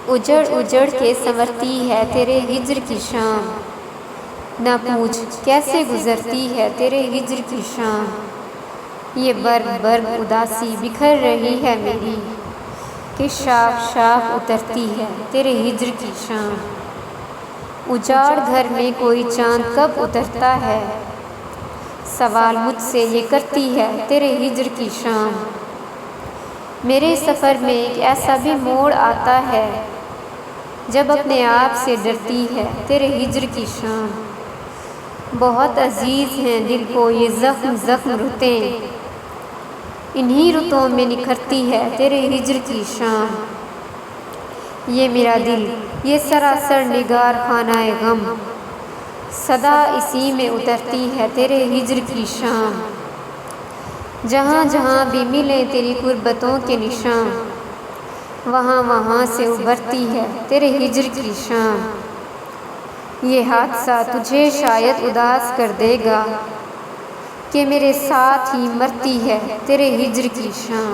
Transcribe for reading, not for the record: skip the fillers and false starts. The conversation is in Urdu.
اجڑ اجڑ کے سنورتی ہے تیرے ہجر کی شام، نہ پوچھ کیسے گزرتی ہے تیرے ہجر کی شام۔ یہ برگ برگ اداسی بکھر رہی ہے میری، کہ شاخ شاخ اترتی ہے تیرے ہجر کی شام۔ اجاڑ گھر میں کوئی چاند کب اترتا ہے، سوال مجھ سے یہ کرتی ہے تیرے ہجر کی شام۔ میرے سفر میں ایک ایسا بھی موڑ آتا ہے، جب اپنے آپ سے ڈرتی ہے تیرے ہجر کی شام۔ بہت عزیز ہیں دل کو یہ زخم زخم رتیں، انہی رتوں میں نکھرتی ہے تیرے ہجر کی شام۔ یہ میرا دل یہ سراسر نگار خانہ غم، صدا اسی میں اترتی ہے تیرے ہجر کی شام۔ جہاں جہاں بھی ملیں تیری قربتوں کے نشان، وہاں وہاں سے ابھرتی ہے تیرے ہجر کی شام۔ یہ حادثہ تجھے شاید اداس کر دے گا، کہ میرے ساتھ ہی مرتی ہے تیرے ہجر کی شام۔